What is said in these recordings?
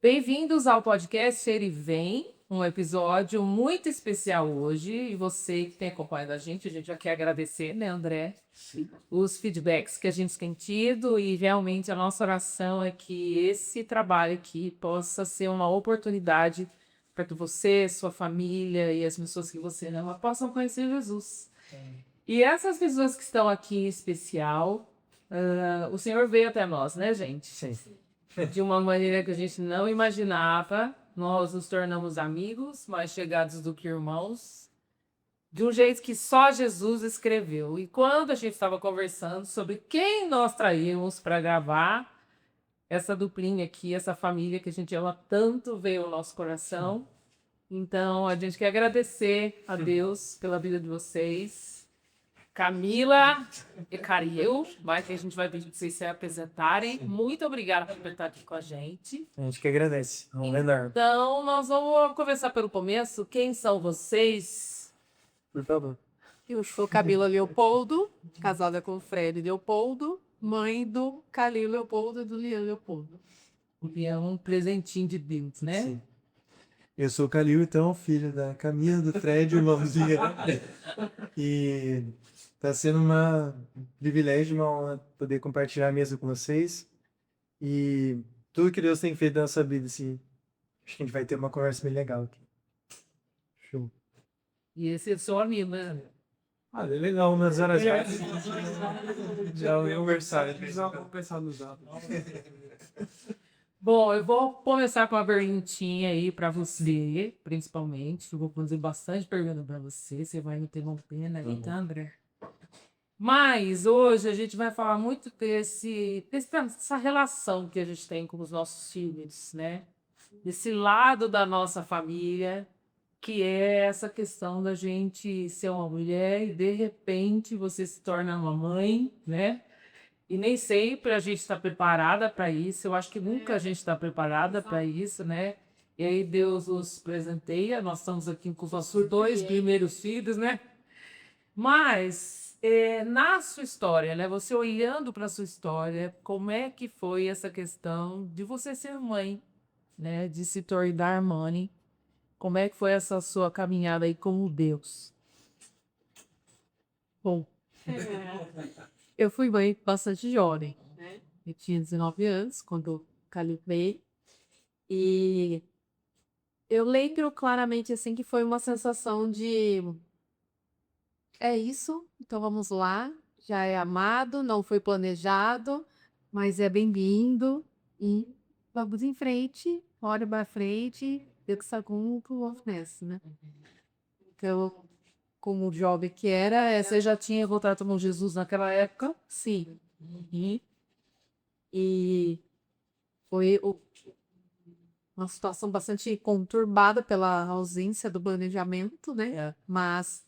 Bem-vindos ao podcast Ele Vem, um episódio muito especial hoje. E você que tem acompanhado a gente já quer agradecer, né, André? Sim. Os feedbacks que a gente tem tido e realmente a nossa oração é que esse trabalho aqui possa ser uma oportunidade para que você, sua família e as pessoas que você ama possam conhecer Jesus. E essas pessoas que estão aqui em especial, o Senhor veio até nós, né, gente? Sim. De uma maneira que a gente não imaginava. Nós nos tornamos amigos, mais chegados do que irmãos, de um jeito que só Jesus escreveu. E quando a gente estava conversando sobre quem nós traímos para gravar, essa duplinha aqui, essa família que a gente ama tanto, veio ao nosso coração. Então, a gente quer agradecer a Deus pela vida de vocês. Camila e Cariel, que a gente vai pedir para vocês se apresentarem. Muito obrigada por estar aqui com a gente. A gente que agradece. É um enorme. Então, nós vamos começar pelo começo. Quem são vocês? Por favor. Eu sou Camila Leopoldo, casada com o Fred Leopoldo, mãe do Calil Leopoldo e do Lian Leopoldo. É um presentinho de Deus, né? Sim. Eu sou o Calil, então, filho da Camila, do Fred, irmãozinho. E tá sendo um privilégio, uma honra poder compartilhar a mesa com vocês. E tudo que Deus tem feito na nossa vida, assim, acho que a gente vai ter uma conversa bem legal aqui. Show. E esse é seu amigo, né? Ah, é legal, umas horas já é o aniversário. Vamos pensar nos dados. Bom, eu vou começar com uma perguntinha aí para você, principalmente. Eu vou fazer bastante pergunta para você. Você vai me interrompendo aí, tá, André? Mas hoje a gente vai falar muito dessa relação que a gente tem com os nossos filhos, né? Desse lado da nossa família, que é essa questão da gente ser uma mulher e de repente você se torna uma mãe, né? E nem sempre a gente está preparada para isso. Eu acho que nunca a gente está preparada para isso, né? E aí Deus nos presenteia. Nós estamos aqui com os nossos 2 primeiros filhos, né? Mas na sua história, né? Você olhando para a sua história, como é que foi essa questão de você ser mãe, né? De se tornar mãe? Como é que foi essa sua caminhada aí com Deus? Bom, eu fui mãe bastante jovem, né? Eu tinha 19 anos quando o Calil veio. E eu lembro claramente, assim, que foi uma sensação de... É isso, então vamos lá. Já é amado, não foi planejado, mas é bem-vindo. E vamos em frente, olha para frente, Deus está com nessa, né? Então, como jovem que era, Você já tinha contato com Jesus naquela época? sim. Uhum. E foi uma situação bastante conturbada pela ausência do planejamento, né? Mas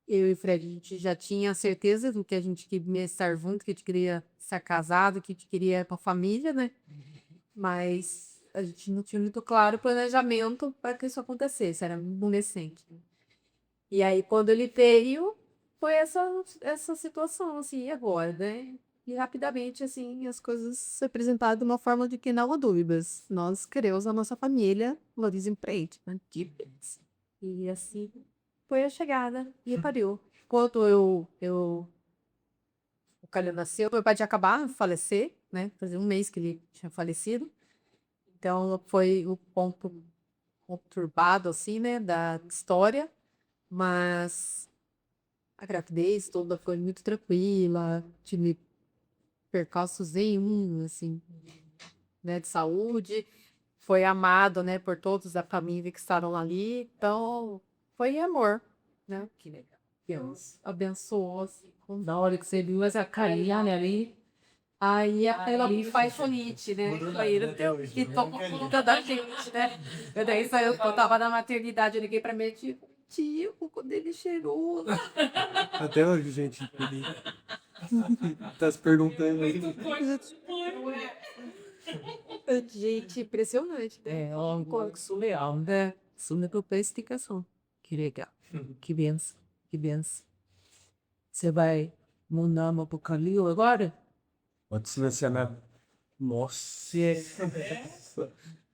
eu e o Fred, a gente já tinha certeza do que a gente queria estar junto, que a gente queria estar casado, que a gente queria ir para a família, né? Mas a gente não tinha muito claro o planejamento para que isso acontecesse, era muito adolescente. E aí, quando ele veio, foi essa situação, assim, e agora, né? E rapidamente, assim, as coisas se apresentaram de uma forma de que não há dúvidas. Nós queremos a nossa família, Loris Empreite, né? E assim foi a chegada e pariu. Quando o Calil nasceu, meu pai tinha acabado de falecer, né? Fazia um mês que ele tinha falecido. Então foi o ponto conturbado, assim, né, da história. Mas a gravidez toda foi muito tranquila, tive percalços nenhum, assim, né, de saúde. Foi amado, né, por todos da família que estavam ali. Então, foi amor, né? Que legal. Deus abençoou, assim. Na hora que você viu essa carinha ali, Aí ela me faz fonite, né? Foi que tomou conta da gente, né? Daí saiu, eu tava na maternidade, eu liguei pra minha tia, tio, quando ele cheirou. Até hoje, gente, ele tá se perguntando aí. Gente, impressionante, né? é um pouco surreal, né? Sunecoplisticação. Que legal. Que benção. Que benção. Você vai mandar uma pro Calil agora? Pode silenciar. Nossa.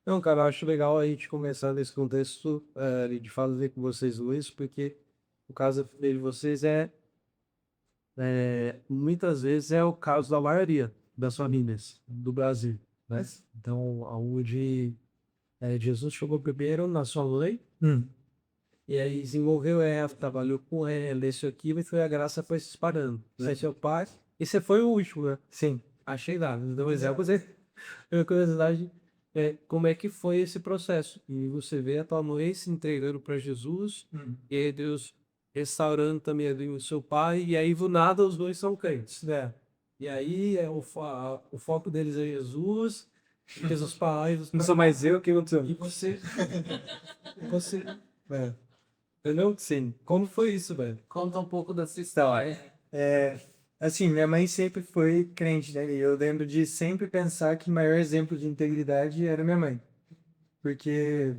Não, cara, eu acho legal a gente começar nesse contexto de fazer com vocês dois, porque o caso de vocês muitas vezes é o caso da maioria das famílias do Brasil, né? Então, aonde Jesus chegou primeiro na sua mãe, e aí desenvolveu ela, trabalhou com ela, isso aqui, e foi a graça foi se espalhando. Né? Seu pai, e você foi o último, né? Sim. Achei lá, deu um exemplo, você, a curiosidade como é que foi esse processo. E você vê a tua mãe se entregando para Jesus, e aí Deus restaurando também ali o seu pai, e aí do nada os dois são crentes. É. E aí o foco deles é Jesus, Jesus Pai, Não sou mais eu, o que aconteceu? e você, É. entendeu? Sim. Como foi isso, velho? Conta um pouco da sua história. Assim, minha mãe sempre foi crente, né? E eu lembro de sempre pensar que o maior exemplo de integridade era minha mãe. Porque,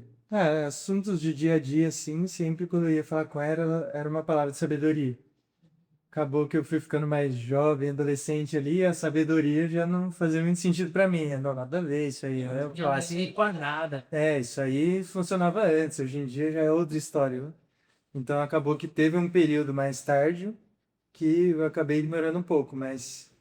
assuntos de dia a dia, assim, sempre quando eu ia falar com ela, era uma palavra de sabedoria. Acabou que eu fui ficando mais jovem, adolescente ali, a sabedoria já não fazia muito sentido pra mim. Não, nada a ver isso aí, né? Já não sei com nada. Isso aí funcionava antes, hoje em dia já é outra história, né? Então acabou que teve um período mais tarde que eu acabei ignorando um pouco, mas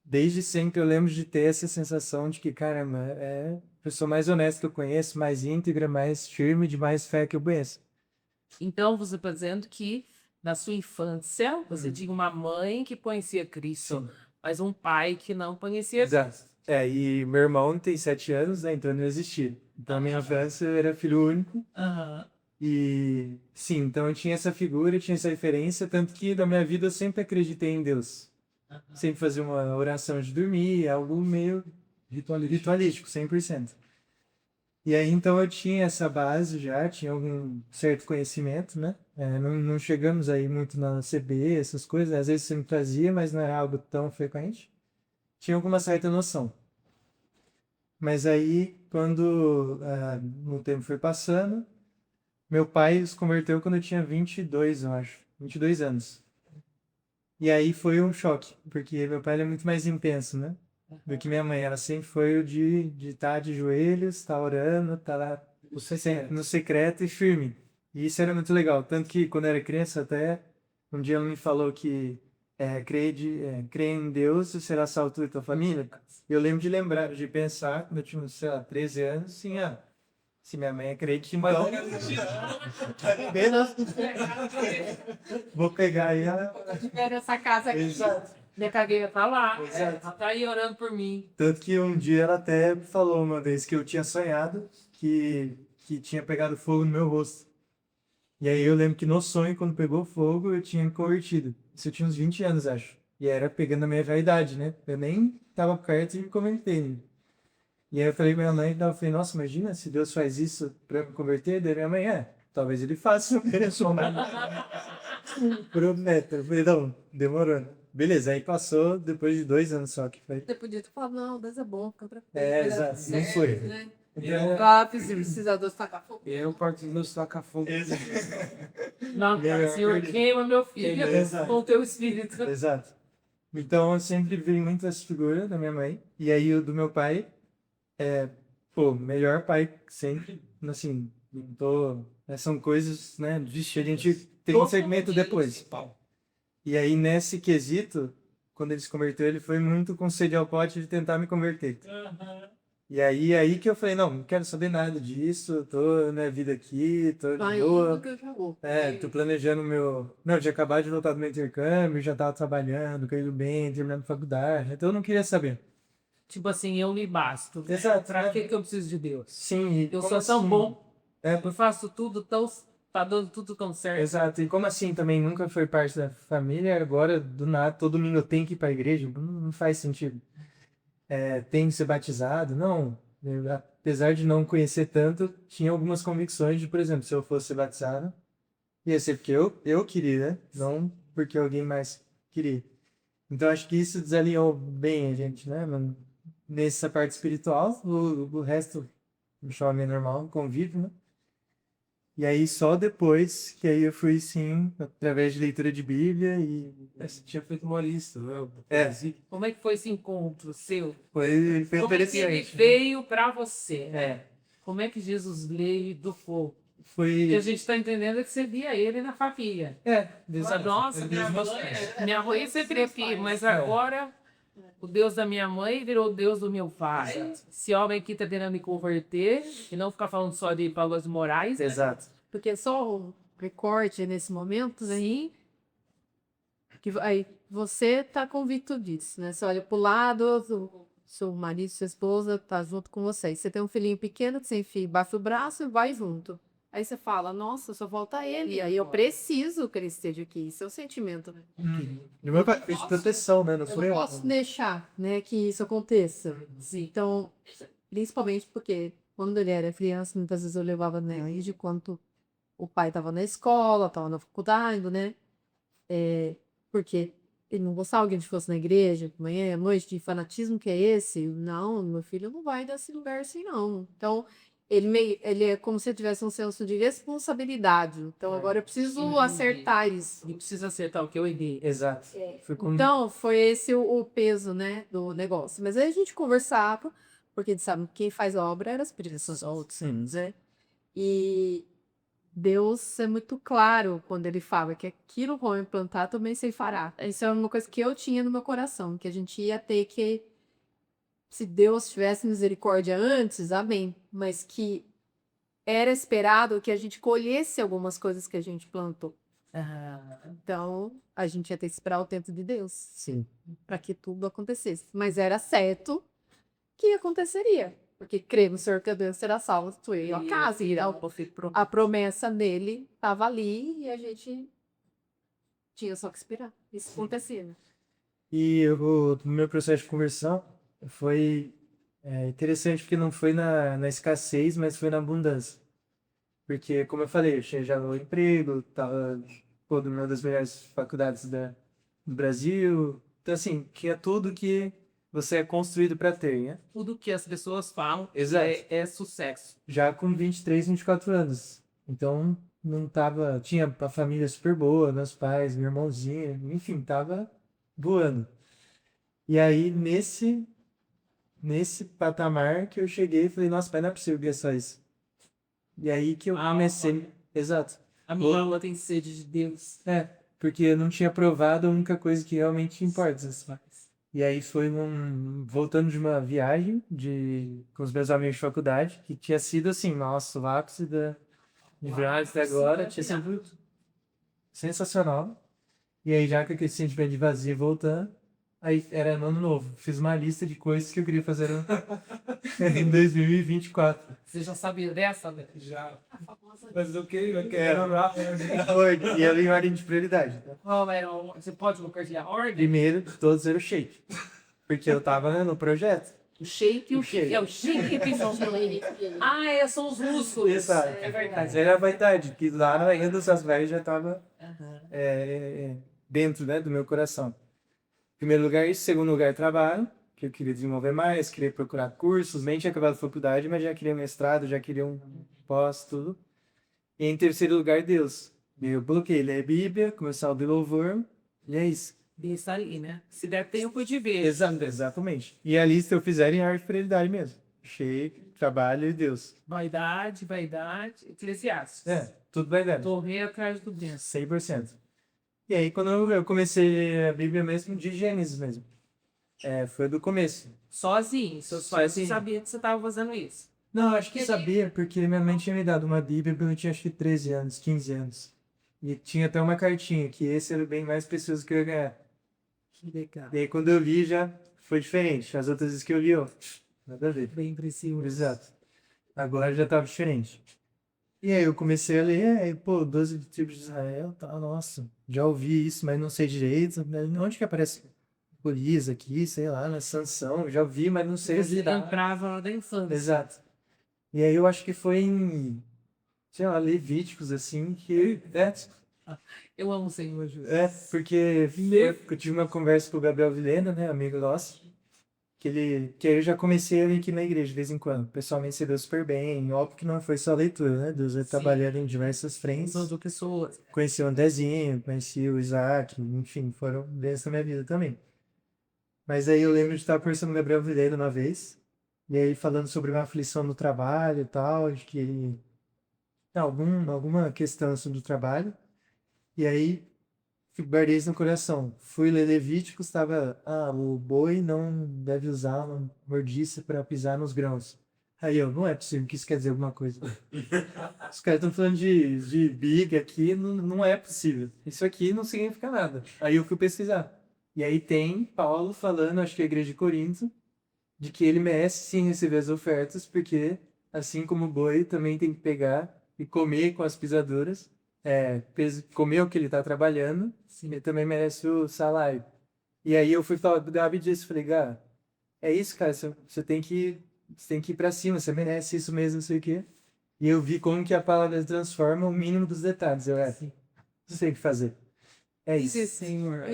desde sempre eu lembro de ter essa sensação de que, caramba, é a pessoa mais honesta que eu conheço, mais íntegra, mais firme, de mais fé que eu conheço. Então, você está dizendo que na sua infância você tinha uma mãe que conhecia Cristo, mas um pai que não conhecia Cristo. Exato. E meu irmão tem 7 anos, né, então ele não existia. Então, a minha infância eu era filho único. Aham. E sim, então eu tinha essa figura, eu tinha essa referência, tanto que na minha vida eu sempre acreditei em Deus. Sempre fazia uma oração de dormir, algo meio ritualístico, 100%. E aí então eu tinha essa base já, tinha algum certo conhecimento, né? Não chegamos aí muito na CB, essas coisas, às vezes você me trazia, mas não era algo tão frequente. Tinha alguma certa noção. Mas aí, quando o tempo foi passando, meu pai se converteu quando eu tinha 22, eu acho. 22 anos. E aí foi um choque, porque meu pai ele é muito mais intenso, né? Do que minha mãe. Ela sempre foi o de estar de joelhos, estar orando, estar lá no secreto e firme. E isso era muito legal. Tanto que quando eu era criança, até um dia ela me falou que crer em Deus será salvo da tua família. Eu lembro de lembrar, de pensar, quando eu tinha, sei lá, 13 anos, assim, se minha mãe é crente, então. Vou pegar aí ela. Tiver nessa casa aqui. Exato. Minha cagueira tá lá. Exato. Ela tá aí orando por mim. Tanto que um dia ela até falou uma vez que eu tinha sonhado que tinha pegado fogo no meu rosto. E aí eu lembro que no sonho, quando pegou fogo, eu tinha me convertido. Isso eu tinha uns 20 anos, acho. E era pegando a minha realidade, né? Eu nem tava perto e me convertei. E aí eu falei pra minha mãe, eu falei, nossa, imagina se Deus faz isso pra eu me converter. Daí minha mãe, talvez ele faça, eu mereço Prometo. Eu falei, não, demorou. Né? Beleza, aí passou depois de 2 anos só que foi. Você podia ter falado, não, Deus é bom, fica tranquilo. Exato, não foi. Né? Então, Precisa Deus tacar fogo. E aí eu parto do tacar fogo. Não, Senhor, queima meu filho Exato. com o teu espírito. Exato. Então eu sempre vi muito essa figura da minha mãe. E aí o do meu pai melhor pai sempre. Assim, não tô. São coisas, né? Vixe, a gente tem um segmento depois. E aí nesse quesito, quando ele se converteu, ele foi muito com sede ao pote de tentar me converter. E aí que eu falei, não quero saber nada disso, tô na vida aqui, tô de boa. que eu já vou. Tô planejando meu. Não, eu tinha acabado de voltar do meu intercâmbio, já tava trabalhando, caindo bem, terminando faculdade, então eu não queria saber. Tipo assim, eu me basto. Exato. Pra que eu preciso de Deus? Sim, Eu como sou tão assim? bom. É, Eu faço tudo tão. Tá dando tudo tão certo. exato. E como assim também nunca foi parte da família, agora do nada, todo domingo eu tenho que ir pra igreja? Não faz sentido. Tem que ser batizado? Não. Apesar de não conhecer tanto, tinha algumas convicções de, por exemplo, se eu fosse ser batizado, ia ser porque eu queria, né? Não porque alguém mais queria. Então acho que isso desalinhou bem a gente, né? Nessa parte espiritual, o resto, o jovem normal, convívio, né? E aí só depois que aí eu fui, sim, através de leitura de Bíblia e Você tinha feito uma lista, né? Como é que foi esse encontro seu? foi Como é que ele interessante. veio pra você? Como é que Jesus lhe educou? E a Foi. gente está entendendo que você via ele na família. Exato. Nossa, minha mãe sempre aqui, mas agora o Deus da minha mãe virou o Deus do meu pai. Esse homem aqui está tentando me converter e não ficar falando só de valores morais. Exato. Porque só um recorte nesse momento aí, que aí você tá convicto disso, né? Você olha pro lado, o seu marido, sua esposa tá junto com você. Você tem um filhinho pequeno que você enfia embaixo do braço e vai junto. Aí você fala, nossa, só falta ele. E aí eu preciso que ele esteja aqui. Isso é o sentimento, né? E meu pai fez proteção, né? Não Eu foi não posso deixar, né, que isso aconteça. Então, principalmente porque quando ele era criança, muitas vezes eu levava nele de quanto o pai estava na escola, estava na faculdade, né? Porque ele não gostava que a gente fosse na igreja, de manhã, à noite, de fanatismo que é esse? Não, meu filho não vai desse lugar assim, não. Então, ele é como se tivesse um senso de responsabilidade. Então, agora eu preciso acertar isso. E precisa acertar o que eu errei. Exato. Foi com... Então, foi esse o peso, né, do negócio. Mas aí a gente conversava, porque a gente sabe que quem faz a obra era as pessoas outros, né? E Deus é muito claro quando ele fala que aquilo vão implantar também se fará. Isso é uma coisa que eu tinha no meu coração, que a gente ia ter que, se Deus tivesse misericórdia antes, amém. Mas que era esperado que a gente colhesse algumas coisas que a gente plantou. Então, a gente ia ter que esperar o tempo de Deus. Sim. Para que tudo acontecesse. Mas era certo que aconteceria. Porque crê no Senhor que Deus será salvo, tu e a casa. Então, a promessa dele estava ali e a gente tinha só que esperar. Isso acontecia. Né? E o meu processo de conversão foi interessante porque não foi na escassez, mas foi na abundância. Porque, como eu falei, eu tinha já um emprego, tava numa das melhores faculdades do Brasil. Então, assim, tinha tudo que você é construído para ter, né? Tudo que as pessoas falam Exato. é sucesso. Já com 23, 24 anos. Então, não tava... Tinha a família super boa, meus pais, meu irmãozinho, enfim, tava voando. E aí, nesse patamar que eu cheguei, falei, nossa, pai, não é possível que é só isso. E aí que eu comecei... Exato. A minha alma tem sede de Deus. Porque eu não tinha provado a única coisa que realmente importa. E aí foi voltando de uma viagem com os meus amigos de faculdade, que tinha sido assim, nossa, o ápice de viagem até agora, tinha sido sensacional. E aí já com aquele sentimento de vazio voltando, aí era ano novo. Fiz uma lista de coisas que eu queria fazer em 2024. Você já sabia dessa, né? Já. Mas o que eu quero? E ela em ordem de prioridade. Você pode compartilhar a ordem? Primeiro de todos era o shake. Porque eu tava, né, no projeto. O shake e o shake. É o shake que são são os músculos. Exato. É verdade. Mas era a vaidade, que lá na Ilha dos Asvelhos já tava dentro, né, do meu coração. Primeiro lugar isso, segundo lugar trabalho, que eu queria desenvolver mais, queria procurar cursos, nem tinha acabado a faculdade, mas já queria mestrado, já queria um pós, tudo. E em terceiro lugar, Deus. Eu bloqueei, ler a Bíblia, começar o de louvor, e é isso. Isso ali, né? Se der tempo de ver. Exatamente. E a lista eu fizer em arte de prioridade mesmo. Shake, trabalho e Deus. Vaidade, Eclesiastes. Tudo vai dando. Correr atrás do bem. 100%. E aí, quando eu comecei a Bíblia mesmo, de Gênesis mesmo. Foi do começo. Sozinho. Seus pais sabiam que você estava fazendo isso. Não, acho que sabia, porque minha mãe tinha me dado uma Bíblia quando eu tinha acho que 13 anos, 15 anos. E tinha até uma cartinha, que esse era o bem mais precioso que eu ia ganhar. Que legal. E aí, quando eu li, já foi diferente. As outras vezes que eu li, nada a ver. Bem precioso. Exato. Agora já estava diferente. E aí eu comecei a ler, 12 tribos de Israel, tá, nossa, já ouvi isso, mas não sei direito. Onde que aparece Golias aqui, sei lá, na Sansão, já ouvi, mas não sei Você lidar. entrava da infância. Exato. E aí eu acho que foi em, sei lá, Levíticos, assim, que... Eu amo o Senhor, Jesus. Porque eu tive uma conversa com o Gabriel Vilhena, né, amigo nosso, que eu já comecei a ir aqui na igreja de vez em quando. Pessoalmente se deu super bem, óbvio que não foi só leitura, né, Deus vai trabalhando em diversas frentes. São pessoas. Conheci o Andezinho, conheci o Isaac, enfim, foram bênçãos na minha vida também. Mas aí eu lembro de estar conversando com o Gabriel Vilhena uma vez, E aí falando sobre uma aflição no trabalho e tal, de que ele... alguma questão assim do trabalho. E aí guardei isso no coração. Fui ler Levíticos, estava, o boi não deve usar uma mordiça para pisar nos grãos. Aí eu, não é possível que isso quer dizer alguma coisa. Os caras estão falando de big aqui, não é possível. Isso aqui não significa nada. Aí eu fui pesquisar. E aí tem Paulo falando, acho que é a igreja de Corinto, de que ele merece sim receber as ofertas, porque assim como o boi também tem que pegar e comer com as pisadoras, comer o que ele está trabalhando, ele também merece o salário. E aí eu fui falar do Davi disso, falei, é isso, cara, você tem que ir pra cima, você merece isso mesmo, não sei o quê. E eu vi como que a palavra transforma o mínimo dos detalhes. Eu, não sei o que fazer. É isso. Sim, senhor.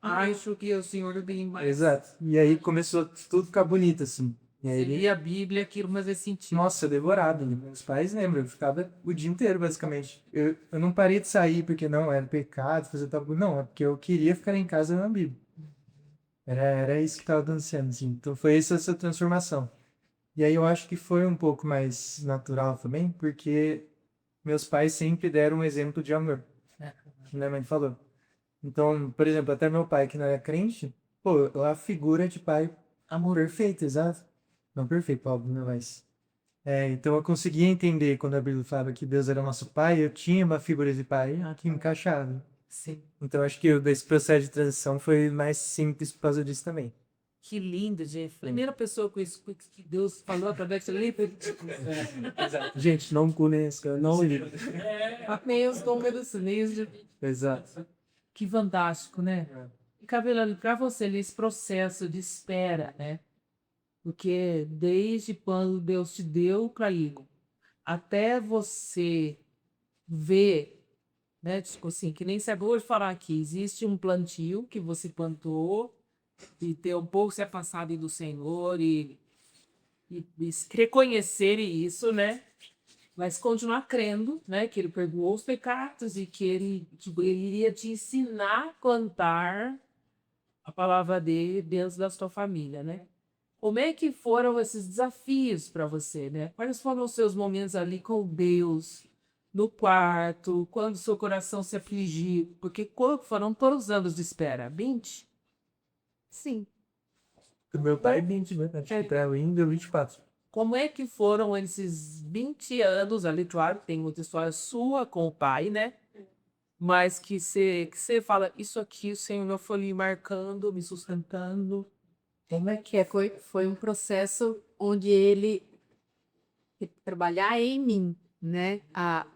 Acho que o senhor bem mais. Exato. E aí começou tudo ficar bonito, assim. E aí Você lia a Bíblia, aquilo mas é sentido. Nossa, eu devorava. Né? Meus pais lembram, eu ficava o dia inteiro, basicamente. Eu não parei de sair porque não, era pecado, fazer tal coisa. Não, é porque eu queria ficar em casa na Bíblia. Era isso que estava acontecendo, assim. Então foi essa transformação. E aí eu acho que foi um pouco mais natural também, porque meus pais sempre deram um exemplo de amor. Minha mãe falou. Então, por exemplo, até meu pai, que não é crente, pô, a figura de pai amor perfeito, exato. Não perfeito, óbvio, né, mas... então eu conseguia entender quando a Bíblia falava que Deus era nosso pai, eu tinha uma figura de pai que encaixava. Sim. Então acho que esse processo de transição foi mais simples por causa disso também. Que lindo, gente. Primeira pessoa com isso que Deus falou através de Levíticos. Gente, não conheço, não livro. Nem os números, nem os... Exato. Que fantástico, né? E, Cabelo, para você, esse processo de espera, né? Porque desde quando Deus te deu o caído, até você ver, né? Tipo assim, que nem você acabou de falar aqui, existe um plantio que você plantou e ter um pouco se afastado do Senhor e reconhecer isso, né? Mas continuar crendo, né? Que ele perdoou os pecados e que ele iria te ensinar a cantar a palavra dele dentro da sua família, né? Como é que foram esses desafios para você, né? Quais foram os seus momentos ali com Deus, no quarto, quando seu coração se afligiu? Porque foram todos os anos de espera? 20? Sim. O meu pai, 20, né? Acho que tá indo 24. Como é que foram esses 20 anos ali? Claro, tem muita história sua com o pai, né? Mas que você fala, isso aqui o Senhor foi me marcando, me sustentando. Como é que é? Foi um processo onde ele trabalhar em mim, né? A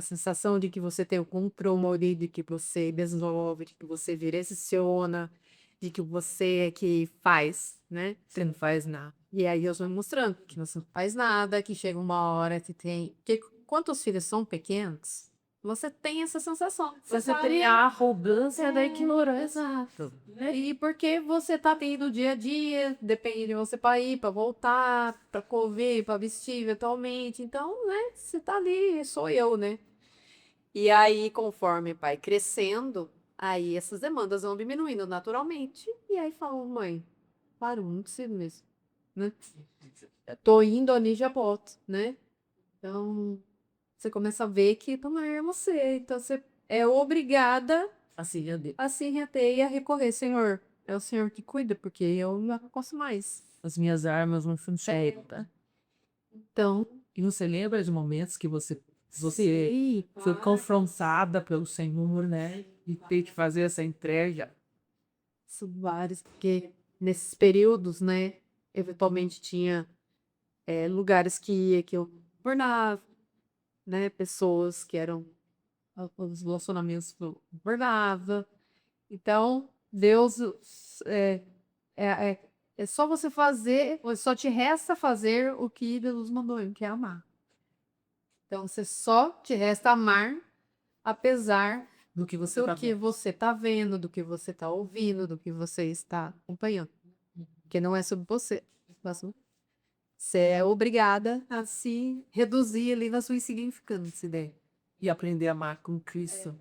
sensação de que você tem o controle, de que você desenvolve, de que você direciona, de que você é que faz, né? Você não faz nada. E aí eu estou mostrando que você não faz nada, que chega uma hora que tem... Porque quando os filhos são pequenos, você tem essa sensação. Você tem a arrogância da ignorância. Exato. E porque você tá tendo o dia a dia, depende de você para ir, para voltar, para comer, para vestir eventualmente. Então, né, você tá ali, sou eu, né? E aí, conforme vai crescendo, aí essas demandas vão diminuindo naturalmente. E aí falo, mãe, parou, não preciso mesmo, né? Tô indo ali, já volto, né? Então, você começa a ver que não é você. Então, você é obrigada Assim, a se reter e a recorrer, Senhor. É o Senhor que cuida, porque eu não posso mais. as minhas armas não funcionam. Então, E você lembra de momentos que você sim, foi confrontada pelo Senhor, né? E ter que fazer essa entrega. são vários, porque nesses períodos, né, eventualmente tinha lugares que eu tornava, né, pessoas que eram os relacionamentos que eu tornava. Então, Deus é, é, é só você fazer, só te resta fazer o que Deus mandou, que é amar. Então, você só te resta amar, apesar Do que você do tá que vendo. você está vendo, do que você está ouvindo, do que você está acompanhando. Porque não é sobre você. Você é obrigada a se reduzir ali na sua insignificância, né? E aprender a amar com Cristo.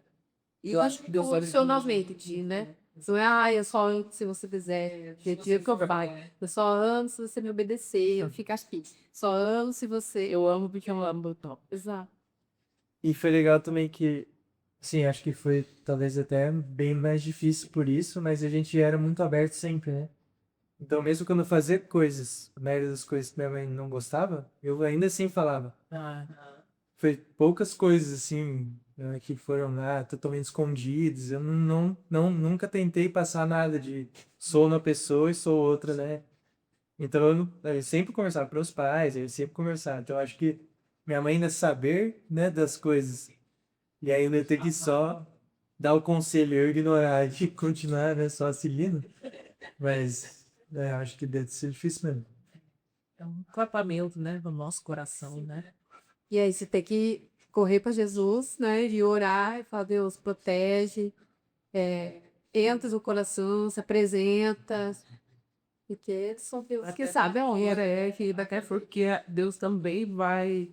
E Eu acho que Deus vai funcionalmente, né? Não é, ah, eu só amo se você fizer do jeito que eu faço. Eu só amo se você me obedecer, eu fico aqui. Só amo se você. Eu amo porque eu amo, Tom. Exato. E foi legal também que, sim, acho que foi talvez até bem mais difícil por isso, mas a gente era muito aberto sempre, né? Então, mesmo quando eu fazia coisas, a maioria das coisas que minha mãe não gostava, eu ainda assim falava. Ah, Foi poucas coisas, assim, que foram lá totalmente escondidas. Eu nunca tentei passar nada de sou uma pessoa e sou outra, né? Então, eu sempre conversava para os pais, eu sempre conversava. Então, eu acho que minha mãe ainda saber, né, das coisas. E aí eu ia ter que só dar o conselho, eu ignorar e continuar, né, só seguindo. Mas, acho que deve ser difícil mesmo. é um tratamento, né, do nosso coração, né? E aí você tem que correr para Jesus, né? E orar e falar, Deus, protege, entra no coração, se apresenta. Porque só Deus que sabe aonde. Que até porque Deus também vai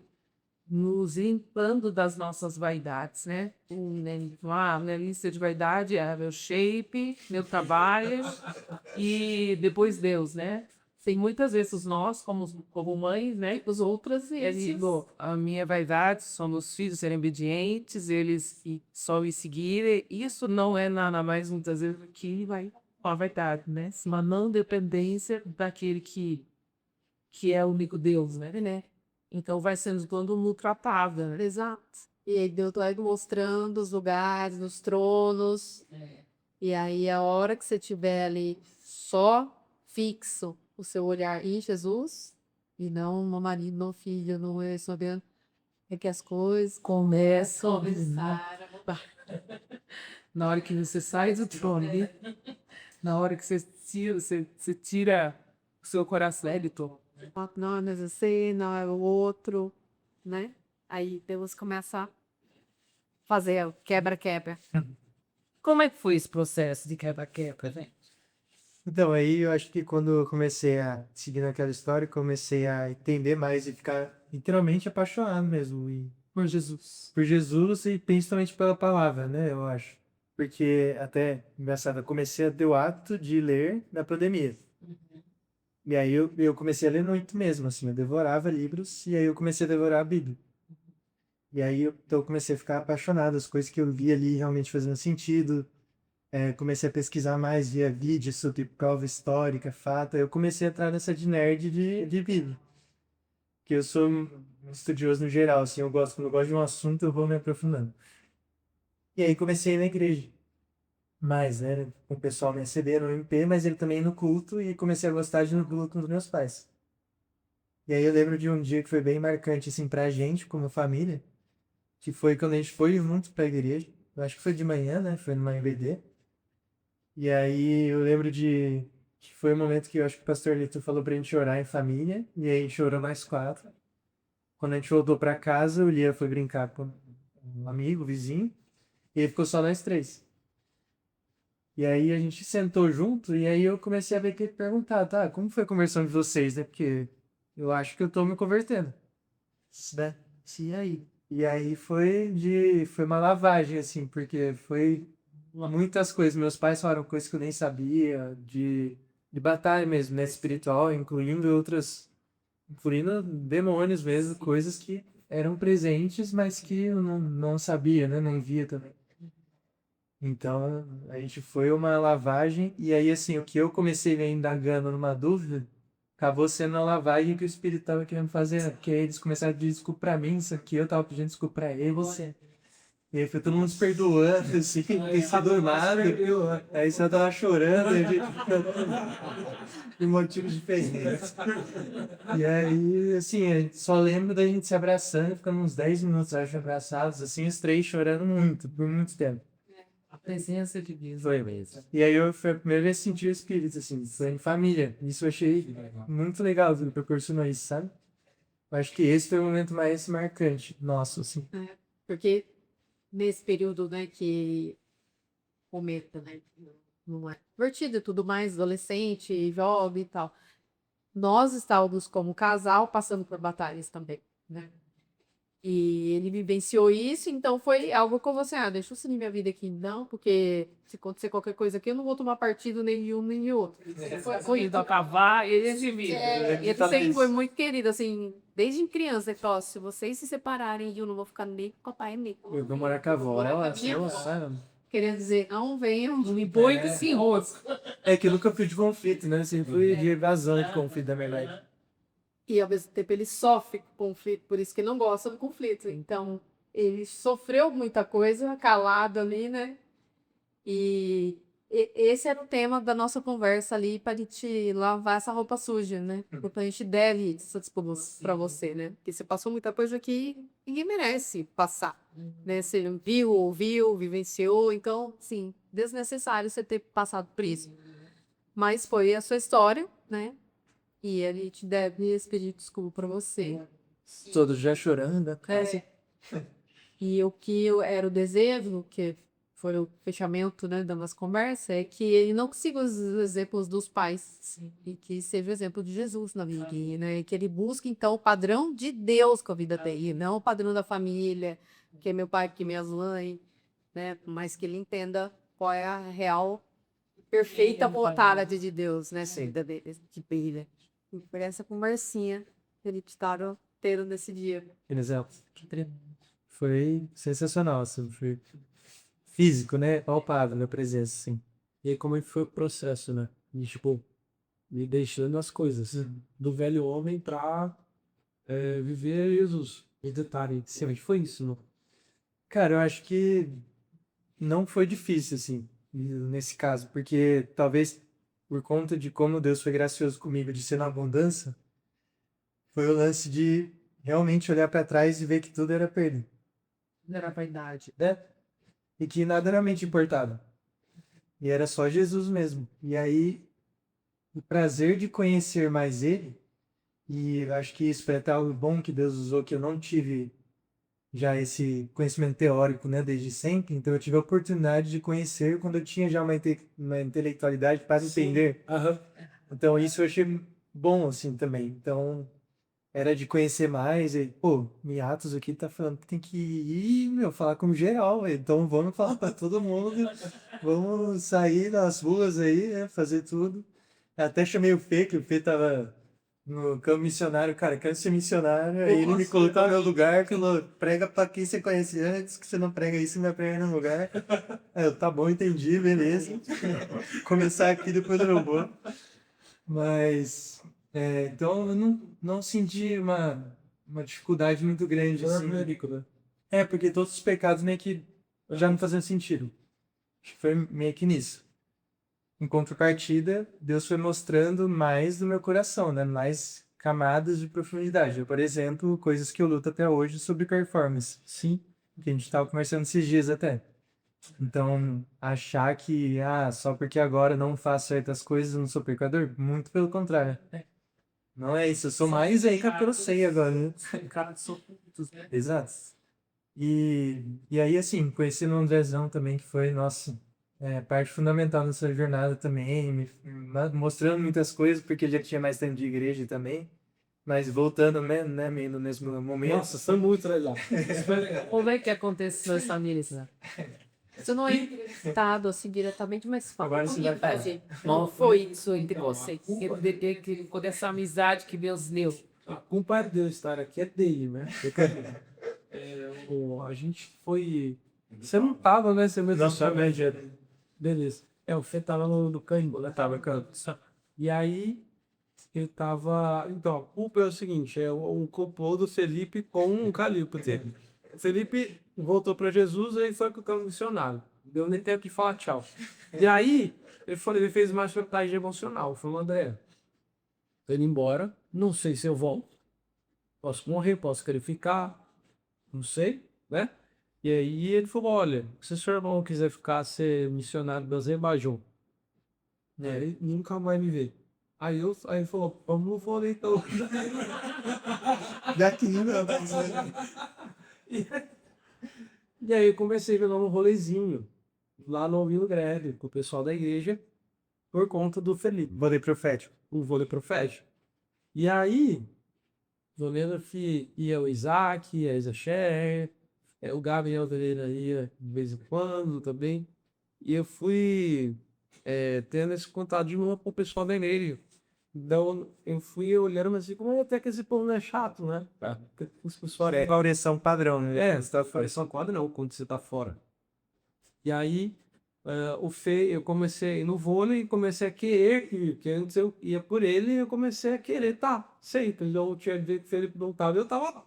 nos limpando das nossas vaidades, né? Minha lista de vaidade é meu shape, meu trabalho e depois Deus, né? Tem muitas vezes nós, como mães, né? Os outros, a minha vaidade são meus filhos serem obedientes, eles só me seguirem. Isso não é nada mais, muitas vezes, do que a vaidade, né? Uma não dependência daquele que é o único Deus, né? Então vai sendo todo mundo tratável, né? Exato. E aí Deus vai mostrando os lugares, os tronos. E aí a hora que você tiver ali só fixo o seu olhar em Jesus, e não no marido, no filho, no sabendo, é que as coisas Começam começaram a mudar. na hora que você sai do trono, né? Na hora que você tira o seu coração, né, Vitor? Não é mais você, não é o outro, né? Aí Deus começa a fazer o quebra-quebra. Como é que foi esse processo de quebra-quebra, né? Então, aí eu acho que quando eu comecei a seguir naquela história, eu comecei a entender mais e ficar literalmente apaixonado mesmo Por Jesus. por Jesus e principalmente pela palavra, né? Eu acho. Porque até, engraçado, eu comecei a ter o hábito de ler na pandemia. E aí eu comecei a ler muito mesmo, assim, eu devorava livros e aí eu comecei a devorar a Bíblia. E aí então eu comecei a ficar apaixonado, as coisas que eu li ali realmente faziam sentido. Comecei a pesquisar mais, via vídeos sobre prova histórica, fato. Aí eu comecei a entrar nessa de nerd de Bíblia. Que eu sou um estudioso no geral, assim, quando eu gosto de um assunto, eu vou me aprofundando. E aí comecei a ir na igreja. Mais, né? Com o pessoal me receber no MP, mas ele também no culto, e comecei a gostar de ir no culto dos meus pais. E aí eu lembro de um dia que foi bem marcante, assim, pra gente, como família, que foi quando a gente foi junto pra igreja. Eu acho que foi de manhã, né? Foi numa IBD. E aí eu lembro que foi o momento que eu acho que o pastor Lito falou pra gente orar em família, e aí a gente orou mais 4. Quando a gente voltou pra casa, o Lia foi brincar com um amigo, vizinho, e aí ficou só nós 3. E aí a gente sentou junto, e aí eu comecei a ver que perguntar, tá, como foi a conversão de vocês, né? Porque eu acho que eu tô me convertendo, né? E aí? E aí foi uma lavagem, assim, porque foi muitas coisas. Meus pais falaram coisas que eu nem sabia, de batalha mesmo, né? Espiritual, incluindo demônios mesmo, coisas que eram presentes, mas que eu não sabia, né? Não via também. Então, a gente foi uma lavagem, e aí, assim, o que eu comecei a ir indagando numa dúvida, acabou sendo a lavagem que o Espírito estava querendo fazer, né? Porque aí eles começaram a pedir desculpa pra mim, isso aqui eu tava pedindo desculpa pra eles. E aí foi todo mundo se perdoando, assim, tem sido nada. Aí só tava chorando, e a gente de motivos diferentes. E aí, assim, a gente só lembro da gente se abraçando, ficando uns 10 minutos, acho, abraçados, assim, os 3 chorando muito, por muito tempo. A presença de Deus. Foi mesmo. E aí foi a primeira vez que senti o Espírito, assim, foi em família. Isso eu achei muito legal, que proporcionou isso, sabe? Eu acho que esse foi o momento mais marcante nosso, assim. Porque nesse período, né, que cometa, né, não é divertido e tudo mais, adolescente, jovem e tal. Nós estávamos como casal passando por batalhas também, né? E ele vivenciou isso, então foi algo como assim, deixa eu seguir minha vida aqui, não, porque se acontecer qualquer coisa aqui, eu não vou tomar partido nem de um nem de outro. Foi ido acabar e esse vídeo. E ele sempre foi muito querido, assim, desde criança. Ele falou, se vocês se separarem, eu não vou ficar nem com o papai nem com Eu vou morar com a avó, ela, Queria dizer, não venham. Não me põe que se enrosca. É que eu nunca fui de conflito, né? Sempre fui de evasão de conflito, na verdade. E ao mesmo tempo ele sofre com conflito, por isso que ele não gosta do conflito. Então, ele sofreu muita coisa, calado ali, né? E esse era o tema da nossa conversa ali, para a gente lavar essa roupa suja, né? Porque a gente deve isso para você, né? Porque você passou muita coisa que ninguém merece passar, né? Você viu, ouviu, vivenciou, então, sim, desnecessário você ter passado por isso. Mas foi a sua história, né? E a gente deve pedir desculpa para você. Todos já chorando. E o que era o desejo, que foi o fechamento, né, da nossa conversa, é que ele não siga os exemplos dos pais, e que seja o exemplo de Jesus na vida, né? Que ele busque, então, o padrão de Deus com a vida dele, não o padrão da família, que é meu pai, que é minhas mães, né? Mas que ele entenda qual é a real, perfeita vontade de Deus, né? De Bíblia. E por essa conversinha que eles estavam tendo nesse dia. Foi sensacional, assim, foi físico, né? Palpável na presença, assim. E aí como é que foi o processo, né? E, tipo, me deixando as coisas do velho homem pra viver Jesus. E detalhe, sempre foi isso, não? Cara, eu acho que não foi difícil, assim, nesse caso, porque talvez por conta de como Deus foi gracioso comigo de ser na abundância, foi o lance de realmente olhar pra trás e ver que tudo era perda, Não era vaidade. né? E que nada realmente importava. E era só Jesus mesmo. E aí, o prazer de conhecer mais Ele, e eu acho que isso foi até algo bom que Deus usou, que eu não tive já esse conhecimento teórico, né, desde sempre. Então eu tive a oportunidade de conhecer quando eu tinha já uma intelectualidade para entender. Então isso eu achei bom, assim, também. Então era de conhecer mais e, pô, Miatos aqui tá falando que tem que ir, meu, falar com geral, velho. Então vamos falar para todo mundo, vamos sair nas ruas aí, né, fazer tudo. Até chamei o Fê, que o Fê tava no campo missionário, cara, quero ser missionário. Aí ele me colocou no meu lugar, falou, prega pra quem você conhece antes, que você não prega isso, você vai pregar no lugar. Aí eu, tá bom, entendi, beleza. Começar aqui, depois eu vou. Mas, então eu não senti uma dificuldade muito grande, assim. Porque todos os pecados meio que já não faziam sentido. Acho que foi meio que nisso. Em contrapartida, Deus foi mostrando mais do meu coração, né? Mais camadas de profundidade. Por exemplo, coisas que eu luto até hoje sobre performance. Sim. Que a gente estava conversando esses dias até. Então, achar que, só porque agora não faço certas coisas, eu não sou pecador, muito pelo contrário. Não é isso, eu sou mais aí que eu sei agora, né? Cara de sofrimentos, né? Exato. E aí, assim, conhecendo o Andrezão também, que foi, nossa, parte fundamental nessa jornada também, me mostrando muitas coisas, porque ele já tinha mais tempo de igreja também. Mas voltando, né, meio no mesmo momento. Nossa, foi muito legal. Como é que aconteceu essa missa? Isso não é entrevistado assim diretamente, mas fala. Agora você vai fazer. Como foi isso entre vocês? Com essa amizade que Deus deu. A culpa de eu estar aqui é dele, né? A gente foi... Você não tava, né? Você mesmo sabe. Beleza. O Fê tava no Caimbo, né? Tava canto. E aí, eu tava... Então, a culpa é o seguinte, é um complô do Felipe com o Calil, por exemplo. O Felipe voltou pra Jesus e foi pro campo missionário. Deu nem tempo de falar tchau. E aí, ele fez uma chantagem emocional. Falou, André, tô indo embora, não sei se eu volto. Posso morrer, posso querer ficar, não sei, né? E aí ele falou, olha, se seu irmão quiser ficar, ser missionário do Azerbaijão, ele nunca vai me ver. Aí ele falou, vamos no vôlei então. Daqui, não. E aí eu comecei a dar um rolezinho lá no Ouvindo Greve, com o pessoal da igreja, por conta do Felipe. Vôlei profético. Um vôlei profético. E aí, Zolena ia o Isaac, ia a Isa Scherer, o Gabriel Pereira ia de vez em quando também. E eu fui tendo esse contato de novo com o pessoal da igreja. Então, eu fui olhando assim, como até que esse povo não é chato, né? Porque os pessoal É variação padrão, né? você tá fora, só quadra não, quando você tá fora. E aí, o Fê, eu comecei a ir no vôlei e comecei a querer ir, porque antes eu ia por ele e eu comecei a querer, sei. Então eu tinha visto que o Felipe não tava, eu tava lá,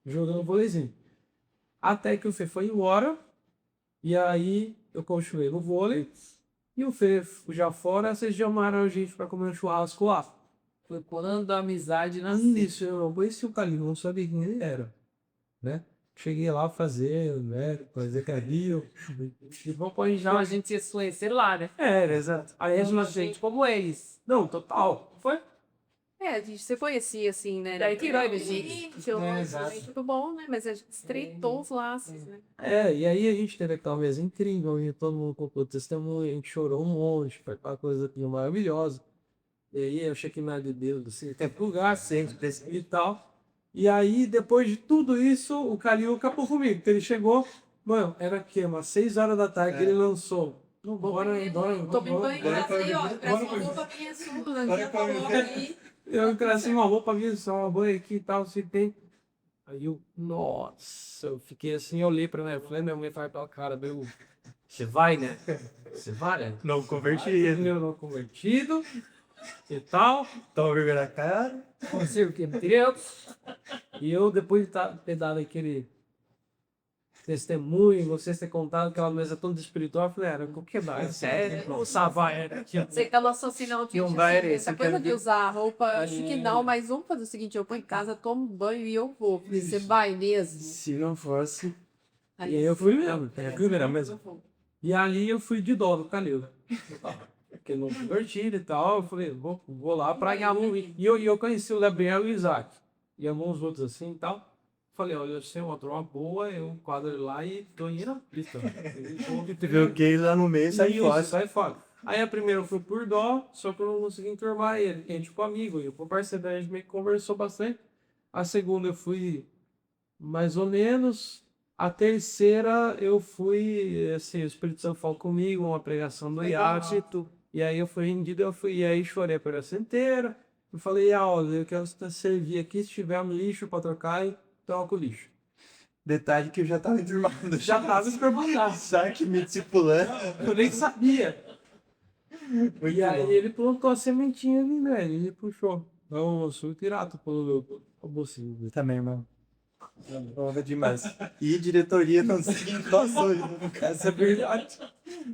jogando vôleizinho. Até que o Fê foi embora, e aí eu continuei no vôlei, e o Fê já fora, vocês chamaram a gente pra comer um churrasco lá. Foi quando a amizade nasceu. Isso, eu conheci o Calil, não sabia quem ele era, né? Cheguei lá fazer carinho. E vamos pôr já a gente se conhecer lá, né? Exato. Aí a Uma gente, gente como eles. não, total. Foi? A gente se conhecia, assim, né? Daí tirou a ele. gente. Exato. Muito bom, né? Mas a gente estreitou os laços, né? E aí a gente teve aquela mesa incrível, e todo mundo contou testemunho, a gente chorou um monte, foi aquela coisa maravilhosa. E aí eu cheguei mais de Deus, assim, até pro lugar, sempre e tal. E aí, depois de tudo isso, o Calil acabou comigo, porque ele chegou, mano, era que umas 6 horas da tarde que ele lançou. Bora. Tomei banho em casa aí, ó. Traz uma roupa minha sua, né? Falou aí. Eu assim, uma roupa minha só, uma banho aqui e tal, se tem. Aí nossa, eu fiquei assim, eu olhei pra minha mãe, minha mãe faz pela cara, você vai, né? Você vai, né? Não convertido. Eu não convertido e tal. Toma vergonha na cara. Com Deus. E eu, depois de ter dado aquele testemunho, vocês ter contado aquela mesa toda espiritual, eu falei, o que mais? Sério? Não sabe, Você que ela assim, não, E um gente, vai, assim, essa você coisa quer de ver? usar roupa, acho que não, mas vamos fazer o seguinte, eu vou em casa, tomo banho e eu vou. Falei, você vai mesmo? Se não fosse. E aí eu fui mesmo, é a primeira mesmo. E ali eu fui de dó no Calil. Porque não convertido e tal, eu falei, vou lá pra ganhar um. E eu conheci o Gabriel e o Isaac. E alguns outros assim e tal. Falei, olha, eu sei uma droga boa, eu quadro lá e tô indo na pista. Tu vê o gay lá no meio, sai fora. Sai fora. Aí a primeira eu fui por dó, só que eu não consegui enturmar ele, que é tipo amigo. E o parceiro da gente meio que conversou bastante. A segunda eu fui mais ou menos. A terceira eu fui, assim, o Espírito Santo falou comigo, uma pregação do iate. E aí eu fui rendido, e aí chorei a pregação inteira. Eu falei, olha, eu quero servir aqui, se tiver um lixo pra trocar, troca o lixo. Detalhe que eu já tava enturmado. Já tava esperando. Isaac me discipulando. Eu nem sabia. Muito E aí bom. ele plantou a sementinha ali, né? Ele puxou. Não, eu sou tirato pelo meu bolsinho. Também, irmão. Honra demais. E diretoria não sei laçou, essa é verdade.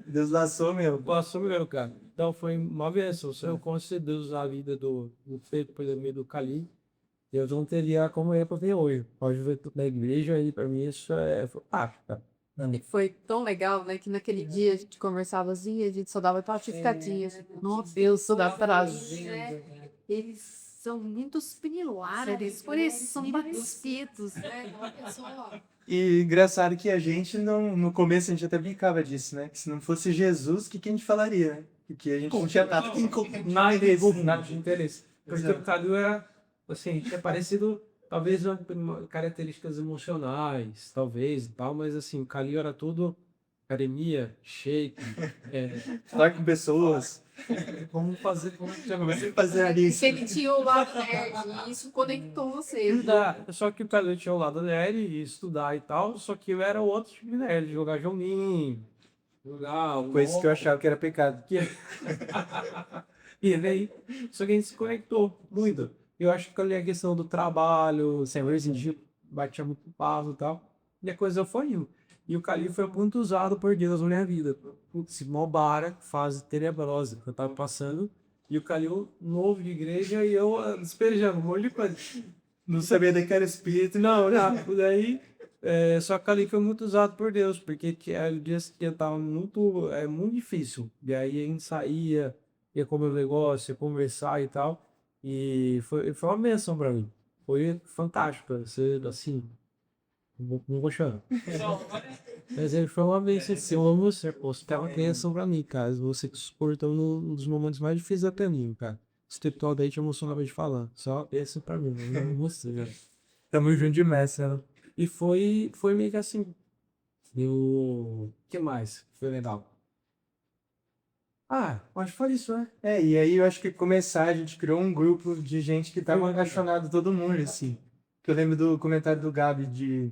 Deus laçou mesmo. Passou melhor, cara. Então foi uma bênção. Se eu conseguir Deus usar a vida do Pedro, por meio do Cali, eu não teria como ir para ver hoje. Pode ver tudo na igreja aí, para mim isso é fantástico. Foi tão legal, né, que naquele dia a gente conversava assim, a gente só dava pacificativas. Nossa, Deus, só dá prazer. Eles são muito similares, por isso são parecidos, né? Olha só. E engraçado que a gente não, no começo a gente até brincava disso, né? Que se não fosse Jesus, o que a gente falaria, né? Porque a gente não tinha nada em comum. Nada de interesse. Porque o Cadu era, assim, é parecido, talvez, características emocionais, talvez, e tal, mas assim, o Calil era tudo academia, shake, Estar com pessoas. como fazer, já comecei Fazer ali. Porque ele tinha o lado nerd, e isso conectou vocês. Né? estudar. Só que o Calil tinha o lado nerd e estudar e tal, só que eu era outro tipo de nerd, jogar joguinho, jogar Coisa que eu achava que era pecado. E daí, só que a gente se conectou muito. Eu acho que ali a questão do trabalho, sempre a gente batia muito papo e tal, e a coisa foi indo. E o Cali foi muito usado por Deus na minha vida. Putz, Mobara, fase tenebrosa que eu tava passando, e o Calil novo de igreja e eu despejando um monte de coisa. Não sabia daquele era espírito. Não, daí, só que o Cali foi muito usado por Deus, porque o dia seguinte tava muito difícil. E aí a gente saía, ia comer um negócio, ia conversar e tal, e foi uma bênção pra mim. Foi fantástico, assim, não vou chorar. Mas ele foi uma bênção, assim, eu amo você, pô, você tá uma bênção pra mim, cara. Você que suportou num dos momentos mais difíceis até mim, cara. espiritualmente, emocionalmente falando. Só esse pra mim, não você, né? Tamo junto demais, né? E foi meio que assim. O que mais? Foi legal. Ah, acho que foi isso, né? E aí eu acho que começar, a gente criou um grupo de gente que tava apaixonado, todo mundo, assim. Que eu lembro do comentário do Gabi de...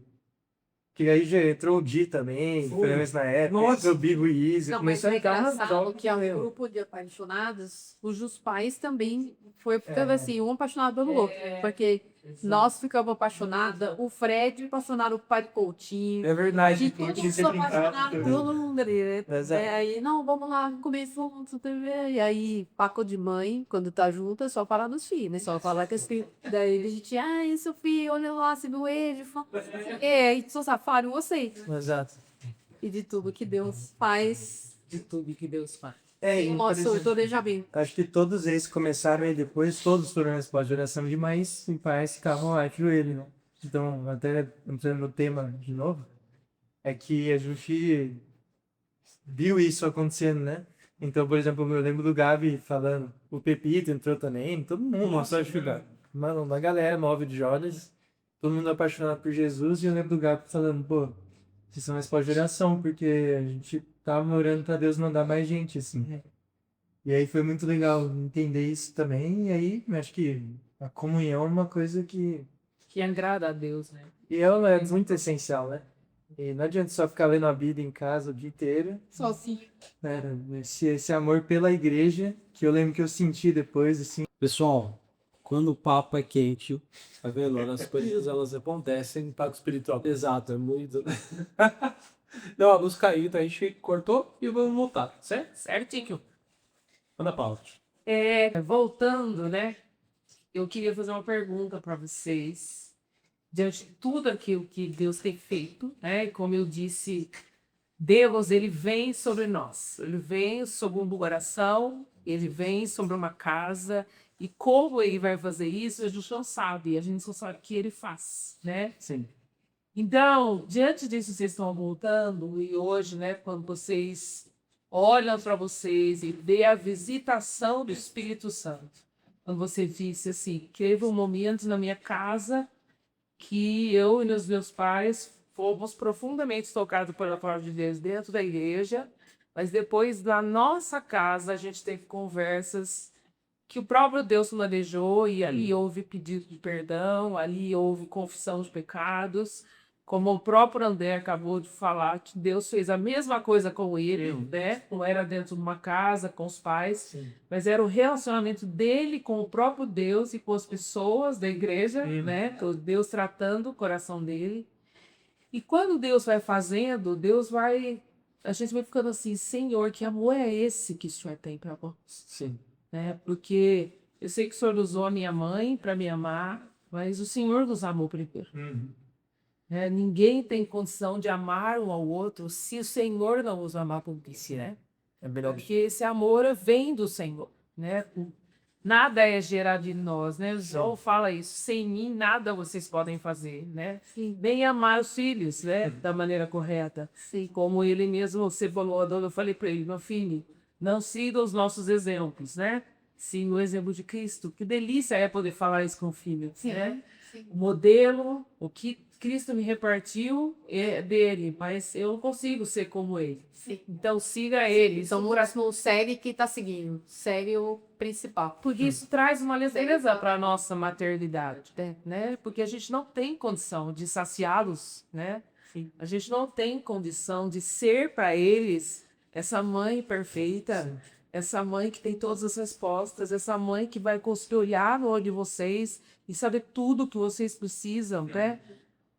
Que aí já entrou o Di também, pelo menos na época. Nossa! Entrou o Bigo e Easy. Não, mas Começou é a entrar uma engraçado que é um meu. grupo de apaixonados, cujos pais também foi ficando assim, um apaixonado pelo outro. Porque nós ficamos apaixonados, o Fred apaixonado pelo pai do Coutinho. É verdade. E todos tinha os sempre apaixonados brincado. pelo André, né? Exato. Aí, não, vamos lá, comer juntos, TV. E aí, paco de mãe, quando tá junto, é só falar dos filhos, né? Só falar que assim. Daí a gente, ai, seu filho, olha lá, você viu ele? Aí, sou safado, você. Exato. E de tudo que Deus faz. De tudo que Deus faz. E, por Nossa, exemplo, eu tô déjà vu. acho que todos eles começaram e depois todos foram resposta de oração de mães e pais ficavam lá de joelho, né? Então, até entrando no tema de novo, é que a gente viu isso acontecendo, né? Então, por exemplo, eu lembro do Gabi falando, o Pepito entrou também, todo mundo, nossa, acho que mano, uma galera nova de jovens, todo mundo apaixonado por Jesus, e eu lembro do Gabi falando, pô, vocês são resposta de oração, porque a gente tava orando pra Deus mandar mais gente, assim. E aí foi muito legal entender isso também, e aí acho que a comunhão é uma coisa Que agrada a Deus, né? e ela é muito essencial, né? E não adianta só ficar lendo a Bíblia em casa o dia inteiro, Sozinho. né? Esse amor pela igreja, que eu lembro que eu senti depois, assim. Pessoal, quando o papo é quente, tá vendo? As coisas elas acontecem. Impacto espiritual. Exato, é muito. Não, a luz caiu, então a gente cortou e vamos voltar, certo? Certinho. Manda pausa. Voltando, né? Eu queria fazer uma pergunta para vocês. Diante de tudo aquilo que Deus tem feito, né? E como eu disse, Deus, ele vem sobre nós. Ele vem sobre um coração, ele vem sobre uma casa. E como ele vai fazer isso, a gente não sabe. A gente só sabe que ele faz, né? Sim. Então, diante disso, vocês estão voltando, e hoje, né, quando vocês olham para vocês e vê a visitação do Espírito Santo, quando você disse assim, que teve um momento na minha casa que eu e os meus pais fomos profundamente tocados pela palavra de Deus dentro da igreja, mas depois da nossa casa a gente teve conversas que o próprio Deus planejou e ali houve pedido de perdão, ali houve confissão de pecados, como o próprio André acabou de falar, que Deus fez a mesma coisa com ele, né? Não era dentro de uma casa com os pais, mas era o relacionamento dele com o próprio Deus e com as pessoas da igreja, né? Deus tratando o coração dele. E quando Deus vai fazendo, a gente vai ficando assim, Senhor, que amor é esse que o Senhor tem para nós? Sim. Né? Porque eu sei que o Senhor usou a minha mãe para me amar, mas o Senhor nos amou primeiro. Né? Ninguém tem condição de amar um ao outro se o Senhor não os amar por si, né? É melhor. Porque esse amor vem do Senhor, né? Nada é gerado de nós, né? O João fala isso, sem mim nada vocês podem fazer, né? Sim. Nem amar os filhos, né? Da maneira correta. Sim. Como ele mesmo, você falou, eu falei para ele, meu filho, não siga os nossos exemplos, né? Siga o exemplo de Cristo. Que delícia é poder falar isso com o filho, Sim. né? Sim. O modelo, o que Cristo me repartiu é dele, mas eu não consigo ser como ele. Sim. Então siga ele. Então, no próximo segue que tá seguindo. Segue o principal. Porque isso traz uma leveza para a nossa maternidade, né? Porque a gente não tem condição de saciá-los, né? A gente não tem condição de ser para eles essa mãe perfeita, essa mãe que tem todas as respostas, essa mãe que vai conseguir olhar no olho de vocês e saber tudo o que vocês precisam, né?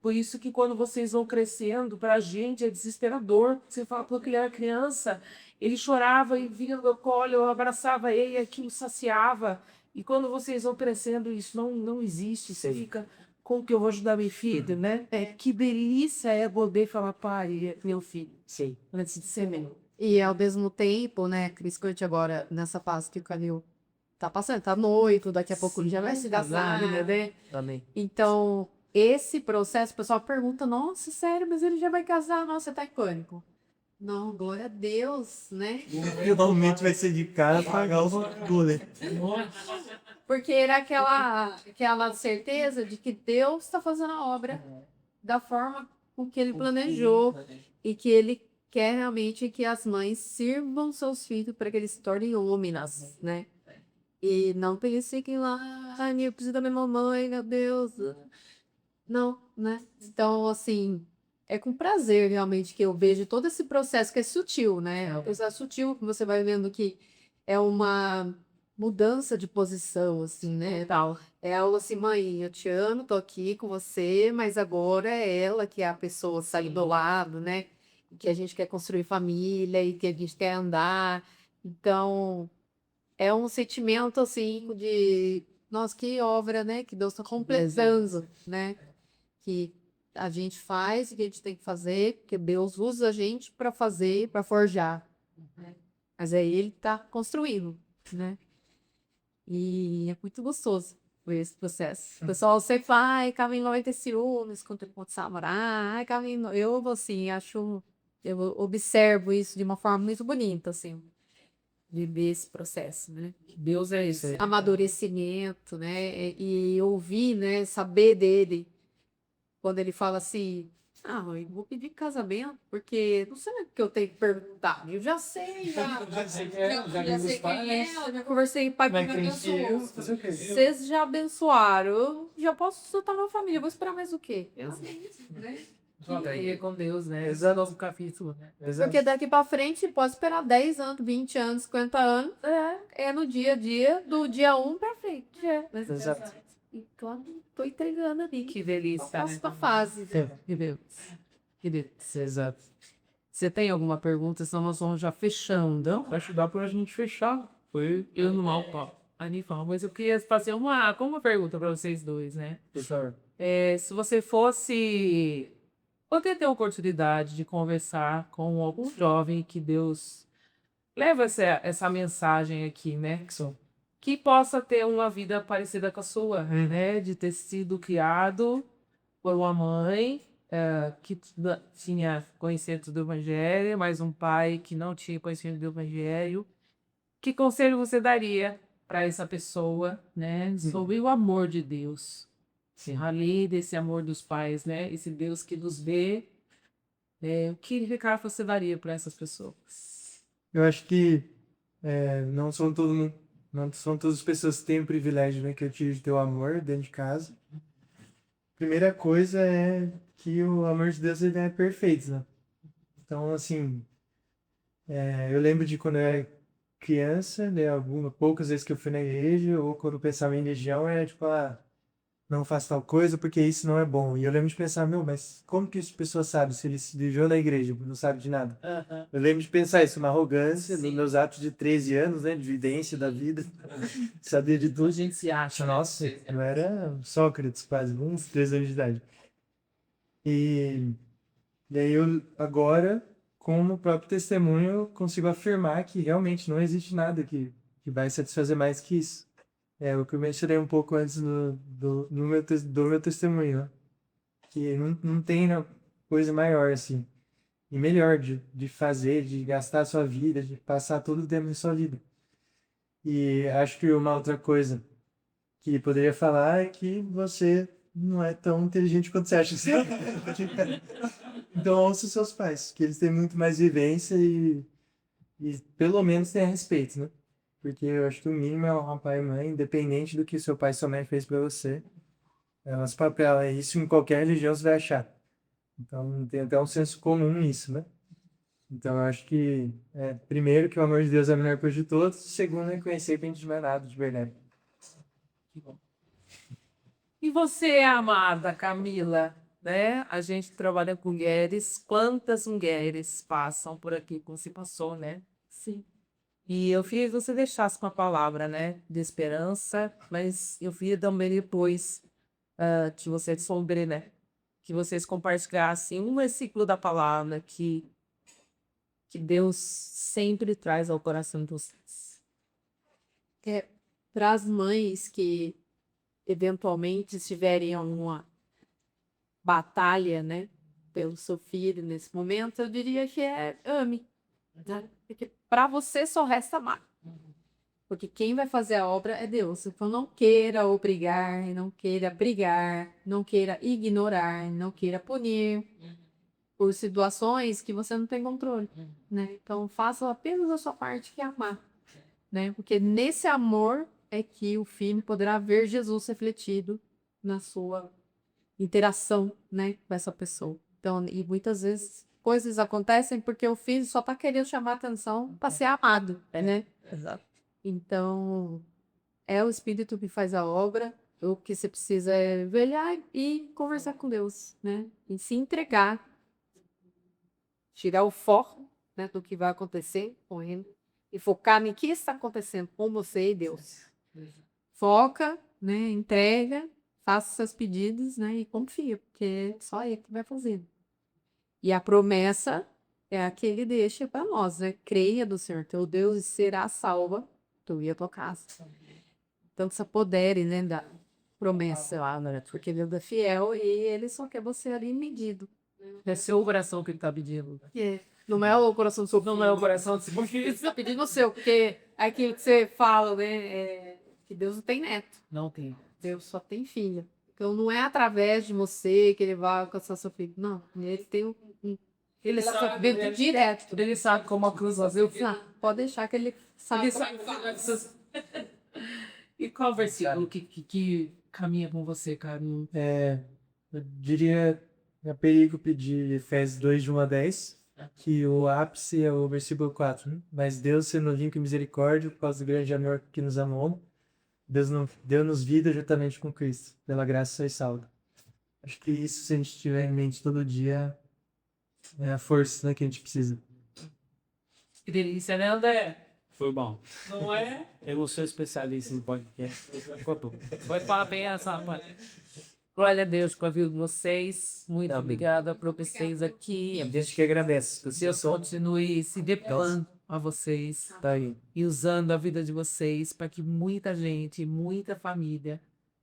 Por isso que quando vocês vão crescendo, para a gente é desesperador. Você fala, porque ele era criança, ele chorava e vinha no meu colo, eu abraçava ele, aquilo saciava. E quando vocês vão crescendo, isso não existe. Você fica, como que eu vou ajudar meu filho, né? Que delícia é poder falar, pai, meu filho. Sim. Antes de ser meu. E ao mesmo tempo, né, Cris Curti agora, nessa fase que o Calil tá passando, tá noivo, daqui a pouco ele já vai se casar, né? Amém. Então, esse processo, o pessoal pergunta, nossa, sério, mas ele já vai casar? Nossa, você tá em pânico. Não, glória a Deus, né? Finalmente vai ser de cara pagar os boletos. Porque era aquela certeza de que Deus está fazendo a obra da forma com que ele planejou e que ele quer realmente que as mães sirvam seus filhos para que eles se tornem homens, né? E não que eles fiquem lá, ai, eu preciso da minha mamãe, meu Deus. Não, né? Então, assim, é com prazer realmente que eu vejo todo esse processo que é sutil, né? É um processo sutil que você vai vendo que é uma mudança de posição, assim, né? Tal. É ela assim, mãe, eu te amo, tô aqui com você, mas agora é ela que é a pessoa que sai do lado, né? Que a gente quer construir família e que a gente quer andar. Então, é um sentimento, assim, de, nossa, que obra, né? Que Deus está completando, né? Que a gente faz o que a gente tem que fazer, porque Deus usa a gente para fazer, para forjar, né? Mas aí ele está construindo, né? E é muito gostoso ver esse processo. O pessoal sempre fala, ai, Caminho vai ter ciúmes quando ele pode namorar, ai, Caminho. Eu, assim, acho, eu observo isso de uma forma muito bonita, assim, de ver esse processo, né? Deus é isso. Amadurecimento, né? E ouvir, né? Saber dele. Quando ele fala assim, ah, mãe, vou pedir casamento, porque não sei o que eu tenho que perguntar. Eu já sei, já sei quem é, eu já conversei com o pai que me abençoou. Vocês já abençoaram, eu já posso soltar minha família, eu vou esperar mais o quê? Né? Daí é com Deus, né? Esse é o novo capítulo, né? Porque daqui pra frente pode esperar 10 anos, 20 anos, 50 anos, é no dia a dia, do dia 1 pra frente. Exato. Então, tô entregando ali. Que delícia, né? Próxima fase. Que Deus. Que delícia, exato. Você tem alguma pergunta? Senão nós vamos já fechando. Vai ajudar pra gente fechar. Foi Eu no mal papo. Animal, mas eu queria fazer uma pergunta para vocês dois, né? professor. Se você fosse poder ter a oportunidade de conversar com algum jovem que Deus leva essa mensagem aqui, né? Que possa ter uma vida parecida com a sua, né? De ter sido criado por uma mãe que tinha conhecimento do Evangelho, mas um pai que não tinha conhecimento do Evangelho. Que conselho você daria para essa pessoa, né? Sobre o amor de Deus? Além desse amor dos pais, né? Esse Deus que nos vê. O que recado você daria para essas pessoas? Eu acho que não são todas as pessoas que têm o privilégio, né, que eu tive de ter o amor dentro de casa. Primeira coisa é que o amor de Deus ele é perfeito, né? Então, assim, eu lembro de quando eu era criança, né, poucas vezes que eu fui na igreja, ou quando eu pensava em religião, era tipo, não faço tal coisa porque isso não é bom. E eu lembro de pensar, meu, mas como que essa pessoa sabe se ele se viveu na igreja, não sabe de nada? Eu lembro de pensar isso, uma arrogância nos meus atos de 13 anos, né, de vivência da vida, sabia de tudo. A gente se acha, Nossa, eu era Sócrates quase, uns 13 anos de idade. E aí eu agora, com o próprio testemunho, eu consigo afirmar que realmente não existe nada que vai satisfazer mais que isso. É o que eu mencionei um pouco antes do meu testemunho, né? Que não tem coisa maior assim. E melhor de fazer, de gastar a sua vida, de passar todo o tempo da sua vida. E acho que uma outra coisa que poderia falar é que você não é tão inteligente quanto você acha. Então ouça os seus pais, que eles têm muito mais vivência e pelo menos tenha respeito, né? Porque eu acho que o mínimo é honrar pai e mãe, independente do que seu pai e sua mãe fez pra você. É nosso papel, é isso em qualquer religião você vai achar. Então tem até um senso comum nisso, né? Então eu acho que, primeiro, que o amor de Deus é a melhor coisa de todos, segundo, é conhecer que a gente não é nada de verdade. E você, amada Camila, né? A gente trabalha com mulheres. Quantas mulheres passam por aqui como se passou, né? Sim. E eu queria que você deixasse uma palavra, né? De esperança, mas eu queria também depois que você sobre, né? Que vocês compartilhassem um versículo da palavra que Deus sempre traz ao coração de vocês. Para as mães que eventualmente estiverem em alguma batalha, né? pelo seu filho nesse momento, eu diria que é ame. Né? Porque para você só resta amar. Porque quem vai fazer a obra é Deus. Então não queira obrigar, não queira brigar, não queira ignorar, não queira punir por situações que você não tem controle, né? Então faça apenas a sua parte, que é amar, né? Porque nesse amor é que o filho poderá ver Jesus refletido na sua interação, né, com essa pessoa. Então, e muitas vezes coisas acontecem porque o filho só tá querendo chamar atenção para ser amado, né? Exato. Então, é o Espírito que faz a obra. O que você precisa é velhar e conversar com Deus, né? E se entregar, tirar o foco, né, do que vai acontecer com ele e focar no que está acontecendo com você e Deus. Foca, né? Entrega, faça seus pedidos, né? E confia, porque é só ele que vai fazer. E a promessa é a que ele deixa para nós, né? Creia do Senhor teu Deus e será salva tu e a tua casa. Então, se apodere, né, da promessa lá, né? Porque Deus é fiel e ele só quer você ali medido. É seu coração que ele tá pedindo. Não é o coração do seu filho. Não é o coração de Porque ele está pedindo o seu, porque aquilo que você fala, né, é que Deus não tem neto. Não tem. Deus só tem filha. Então não é através de você que ele vai alcançar seu filho. Não, ele tem Ele sabe sabe, né? direto. Ele sabe como a cruz fazer o filho. Não, pode deixar que ele sabe. Ele sabe essas... E qual versículo que caminha com você, Carlos? Eu diria a perícope de Efésios 2, de 1 a 10, que o ápice é o versículo 4. Né? Mas Deus, sendo rico em misericórdia, por causa do grande amor que nos amou, Deus deu-nos vida juntamente com Cristo. Pela graça sois salvos. Acho que isso, se a gente tiver em mente todo dia, é a força, né, que a gente precisa. Que delícia, né, André? Foi bom. Não é? Eu não sou especialista em podcast. Foi parabéns, rapaz. Glória a Deus com a vida de vocês. Muito obrigada por vocês aqui. Deus que agradece. Deus continue se depondo a vocês Tá aí. e usando a vida de vocês para que muita gente, muita família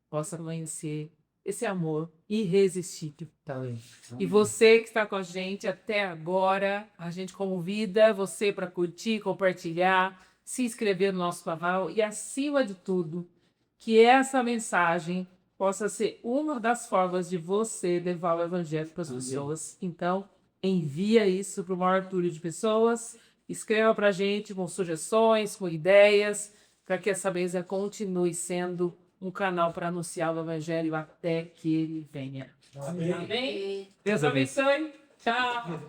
possa conhecer esse amor irresistível. Tá aí. E você que está com a gente até agora, a gente convida você para curtir, compartilhar, se inscrever no nosso canal e, acima de tudo, que essa mensagem possa ser uma das formas de você levar o evangelho para as pessoas. Então, envia isso para o maior número de pessoas, escreva para a gente com sugestões, com ideias, para que essa mesa continue sendo um canal para anunciar o evangelho até que ele venha. Amém? Deus abençoe. Tchau.